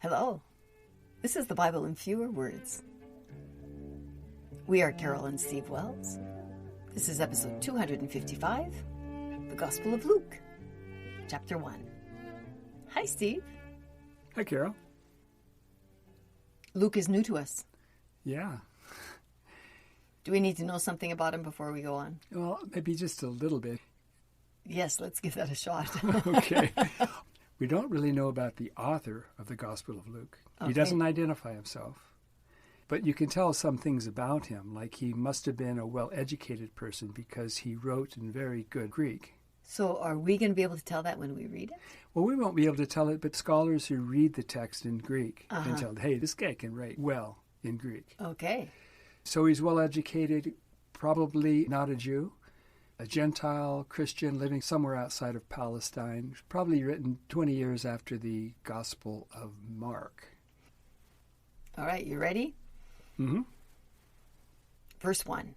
Hello. This is the Bible in fewer words. We are Carol and Steve Wells. This is episode 255, the Gospel of Luke, chapter 1. Hi, Steve. Hi, Carol. Luke is new to us. Yeah. Do we need to know something about him before we go on? Well, maybe just a little bit. Yes, let's give that a shot. Okay. We don't really know about the author of the Gospel of Luke. Okay. He doesn't identify himself. But you can tell some things about him, like he must have been a well-educated person because he wrote in very good Greek. So are we going to be able to tell that when we read it? Well, we won't be able to tell it, but scholars who read the text in Greek can tell, hey, this guy can write well in Greek. Okay. So he's well-educated, probably not a Jew. A Gentile Christian living somewhere outside of Palestine, probably written 20 years after the Gospel of Mark. All right, you ready? Mm-hmm. Verse 1.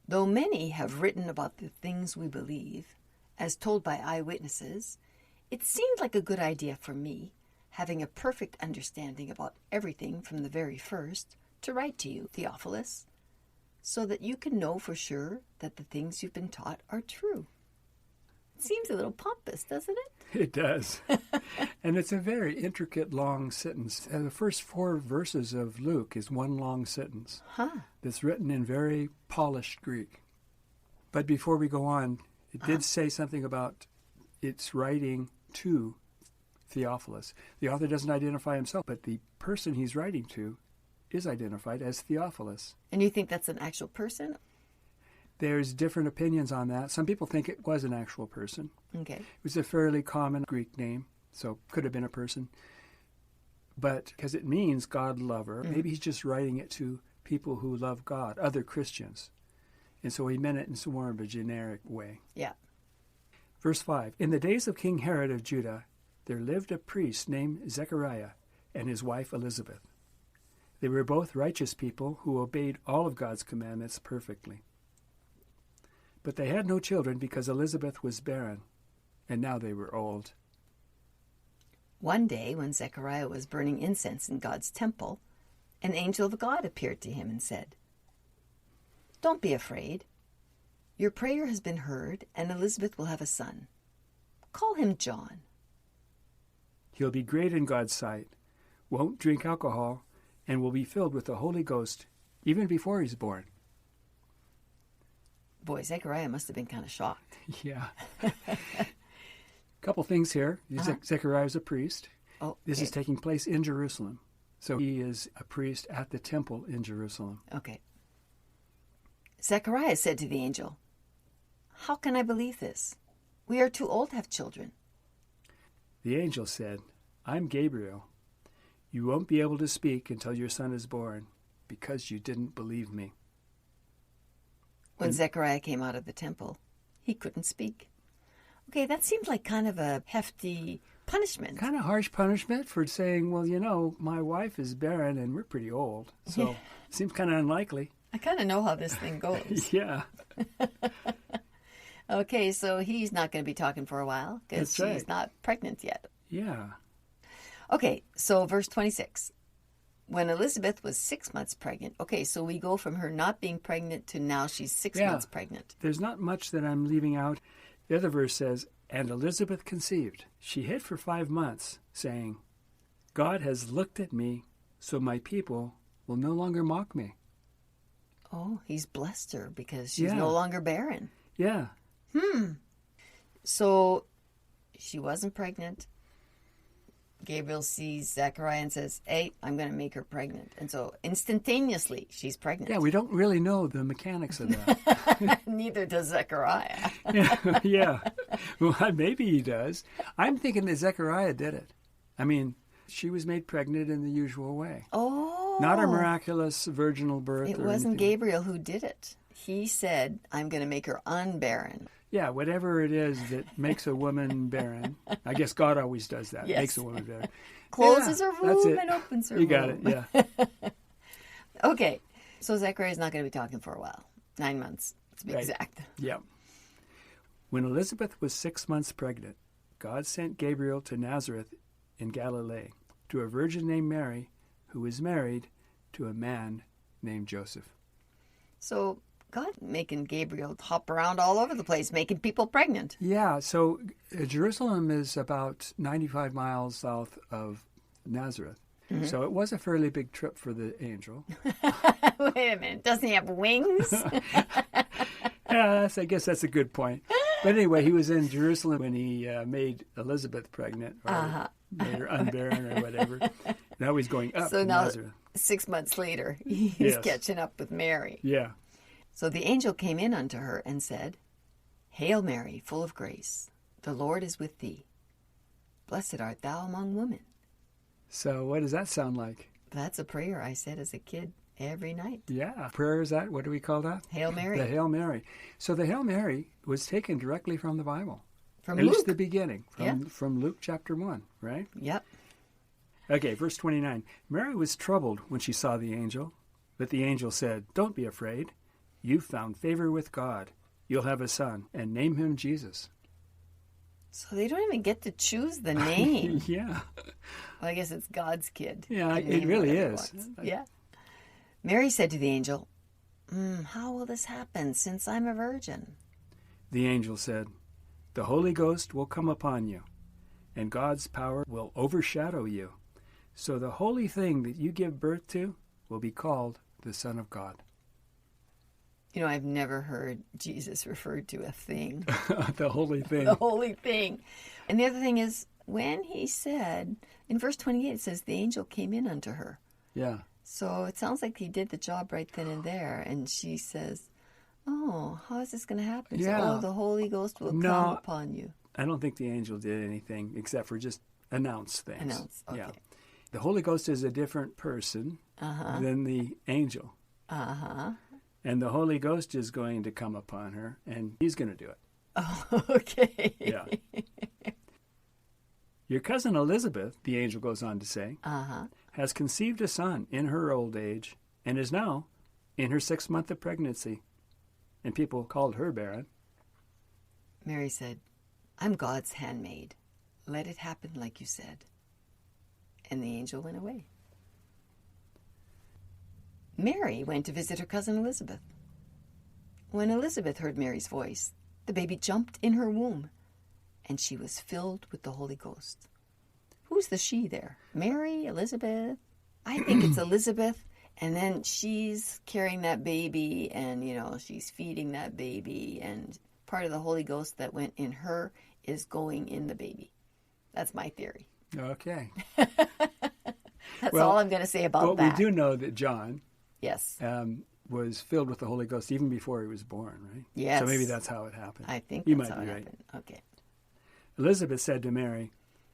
Though many have written about the things we believe, as told by eyewitnesses, it seemed like a good idea for me, having a perfect understanding about everything from the very first, to write to you, Theophilus, so that you can know for sure that the things you've been taught are true. It seems a little pompous, doesn't it? It does. And it's a very intricate, long sentence. And the first 4 verses of Luke is one long sentence that's written in very polished Greek. But before we go on, it did say something about its writing to Theophilus. The author doesn't identify himself, but the person he's writing to is identified as Theophilus. And you think that's an actual person? There's different opinions on that. Some people think it was an actual person. Okay. It was a fairly common Greek name, so could have been a person. But because it means God lover, maybe he's just writing it to people who love God, other Christians. And so he meant it in some more of a generic way. Yeah. Verse 5, In the days of King Herod of Judah, there lived a priest named Zechariah and his wife Elisabeth. They were both righteous people who obeyed all of God's commandments perfectly. But they had no children because Elisabeth was barren, and now they were old. One day, when Zechariah was burning incense in God's temple, an angel of God appeared to him and said, Don't be afraid. Your prayer has been heard, and Elisabeth will have a son. Call him John. He'll be great in God's sight, won't drink alcohol, and will be filled with the Holy Ghost even before he's born. Boy, Zechariah must have been kind of shocked. Yeah. Couple things here. Zechariah is a priest. Oh, This is taking place in Jerusalem. So he is a priest at the temple in Jerusalem. Okay. Zechariah said to the angel, How can I believe this? We are too old to have children. The angel said, I'm Gabriel. You won't be able to speak until your son is born, because you didn't believe me. When Zechariah came out of the temple, he couldn't speak. Okay, that seems like kind of a hefty punishment. Kind of harsh punishment for saying, well, you know, my wife is barren and we're pretty old. So it seems kind of unlikely. I kind of know how this thing goes. Yeah. Okay, so he's not going to be talking for a while because That's right. she's not pregnant yet. Yeah. Okay, so verse 26. When Elisabeth was 6 months pregnant. Okay, so we go from her not being pregnant to now she's 6 months pregnant. There's not much that I'm leaving out. The other verse says, And Elisabeth conceived. She hid for 5 months, saying, God has looked at me, so my people will no longer mock me. Oh, he's blessed her because she's no longer barren. Yeah. So she wasn't pregnant. Gabriel sees Zechariah and says, Hey, I'm going to make her pregnant. And so instantaneously, she's pregnant. Yeah, we don't really know the mechanics of that. Neither does Zechariah. Yeah. Well, maybe he does. I'm thinking that Zechariah did it. I mean, she was made pregnant in the usual way. Oh. Not a miraculous virginal birth. It or wasn't anything. Gabriel who did it. He said, I'm going to make her unbarren. Yeah, whatever it is that makes a woman barren. I guess God always does that. Yes. Makes a woman barren. Closes her that's womb it. and opens her You womb. got it, yeah. Okay, so Zechariah's not going to be talking for a while. 9 months, to be Right. exact. Yeah. When Elizabeth was 6 months pregnant, God sent Gabriel to Nazareth in Galilee, to a virgin named Mary, who was married to a man named Joseph. So God making Gabriel hop around all over the place, making people pregnant. Yeah, so Jerusalem is about 95 miles south of Nazareth. Mm-hmm. So it was a fairly big trip for the angel. Wait a minute, doesn't he have wings? Yes, I guess that's a good point. But anyway, he was in Jerusalem when he made Elizabeth pregnant, or made her unbarren or whatever. Now he's going up to Nazareth. 6 months later, he's catching up with Mary. Yeah. So the angel came in unto her and said, Hail Mary, full of grace, the Lord is with thee. Blessed art thou among women. So what does that sound like? That's a prayer I said as a kid every night. Yeah. Prayer is that? What do we call that? Hail Mary. The Hail Mary. So the Hail Mary was taken directly from the Bible. From At Luke. least the beginning. From Luke chapter 1, right? Yep. Okay, verse 29. Mary was troubled when she saw the angel, but the angel said, Don't be afraid. You've found favor with God. You'll have a son, and name him Jesus. So they don't even get to choose the name. Yeah. Well, I guess it's God's kid. Yeah, it really is. Yeah. Mary said to the angel, How will this happen, since I'm a virgin? The angel said, The Holy Ghost will come upon you, and God's power will overshadow you. So the holy thing that you give birth to will be called the Son of God. You know, I've never heard Jesus referred to a thing. The holy thing. The holy thing. And the other thing is, when he said, in verse 28, it says, the angel came in unto her. Yeah. So it sounds like he did the job right then and there. And she says, Oh, how is this going to happen? Yeah. So, the Holy Ghost will come upon you. I don't think the angel did anything except for just announce things. Announce, okay. Yeah. The Holy Ghost is a different person than the angel. Uh-huh. And the Holy Ghost is going to come upon her, and he's going to do it. Oh, okay. Yeah. Your cousin Elisabeth, the angel goes on to say, has conceived a son in her old age, and is now in her 6th month of pregnancy. And people called her barren. Mary said, I'm God's handmaid. Let it happen like you said. And the angel went away. Mary went to visit her cousin Elisabeth. When Elisabeth heard Mary's voice, the baby jumped in her womb, and she was filled with the Holy Ghost. Who's the she there? Mary, Elisabeth? I think it's Elisabeth, and then she's carrying that baby, and, she's feeding that baby, and part of the Holy Ghost that went in her is going in the baby. That's my theory. Okay. That's all I'm going to say about that. Well, we do know that John... Yes. Was filled with the Holy Ghost even before he was born, right? Yes. So maybe that's how it happened. I think you that's might how be it right. happened. Okay. Elizabeth said to Mary,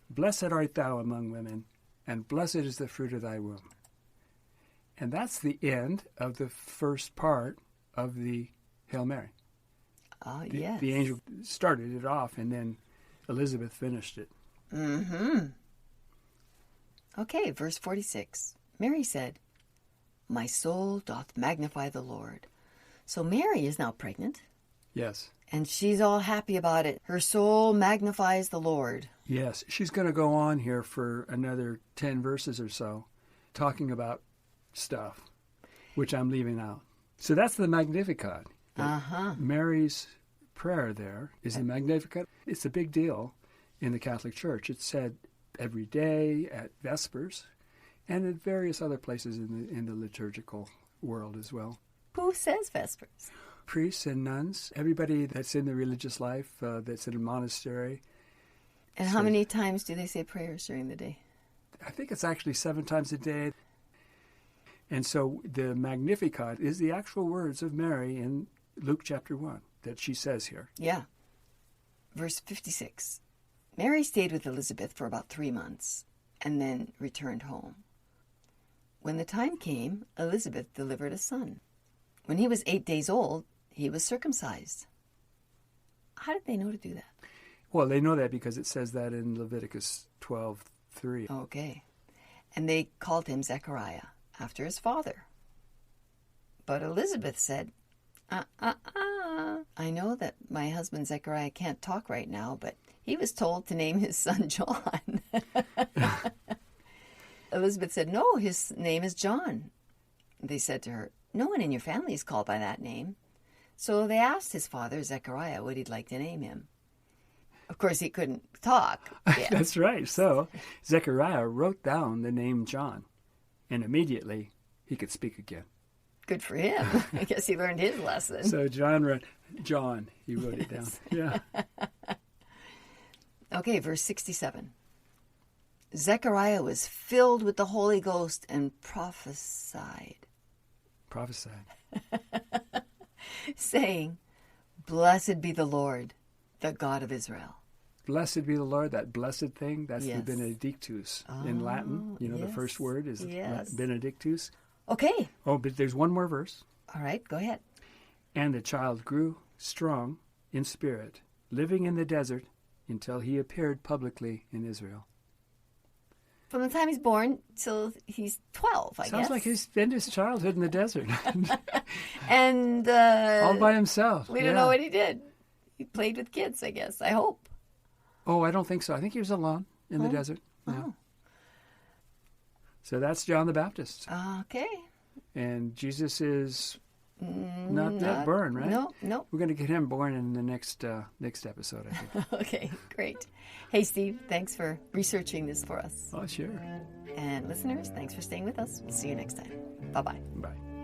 Blessed art thou among women, and blessed is the fruit of thy womb. And that's the end of the first part of the Hail Mary. Oh, yes. The angel started it off, and then Elizabeth finished it. Mm-hmm. Okay, verse 46. Mary said, My soul doth magnify the Lord. So Mary is now pregnant. Yes. And she's all happy about it. Her soul magnifies the Lord. Yes. She's going to go on here for another 10 verses or so, talking about stuff, which I'm leaving out. So that's the Magnificat. Mary's prayer there is the Magnificat. It's a big deal in the Catholic Church. It's said every day at Vespers, and at various other places in the liturgical world as well. Who says Vespers? Priests and nuns, everybody that's in the religious life, that's in a monastery. And how many times do they say prayers during the day? I think it's actually 7 times a day. And so the Magnificat is the actual words of Mary in Luke chapter 1 that she says here. Yeah. Verse 56. Mary stayed with Elizabeth for about 3 months and then returned home. When the time came, Elizabeth delivered a son. When he was 8 days old, he was circumcised. How did they know to do that? Well, they know that because it says that in Leviticus 12:3. Okay. And they called him Zechariah, after his father. But Elizabeth said, I know that my husband Zechariah can't talk right now, but he was told to name his son John. Elizabeth said, "No, his name is John." They said to her, "No one in your family is called by that name." So they asked his father, Zechariah, what he'd like to name him. Of course, he couldn't talk yet. That's right. So Zechariah wrote down the name John, and immediately he could speak again. Good for him. I guess he learned his lesson. So John wrote, he wrote it down. Yeah. Okay, verse 67. Zechariah was filled with the Holy Ghost and prophesied. Saying, "Blessed be the Lord, the God of Israel." Blessed be the Lord, that blessed thing, that's Yes. the Benedictus in Latin. You know, yes. the first word is Yes. Benedictus. Okay. Oh, but there's one more verse. All right, go ahead. And the child grew strong in spirit, living in the desert until he appeared publicly in Israel. From the time he's born till he's 12, I guess. Sounds like he spent his childhood in the desert. And all by himself. We don't know what he did. He played with kids, I guess. I hope. Oh, I don't think so. I think he was alone in the desert. Yeah. Oh. So that's John the Baptist. Okay. And Jesus is not yet born, right? No. We're going to get him born in the next episode, I think. Okay, great. Hey, Steve, thanks for researching this for us. Oh, sure. And listeners, thanks for staying with us. We'll see you next time. Bye-bye. Bye.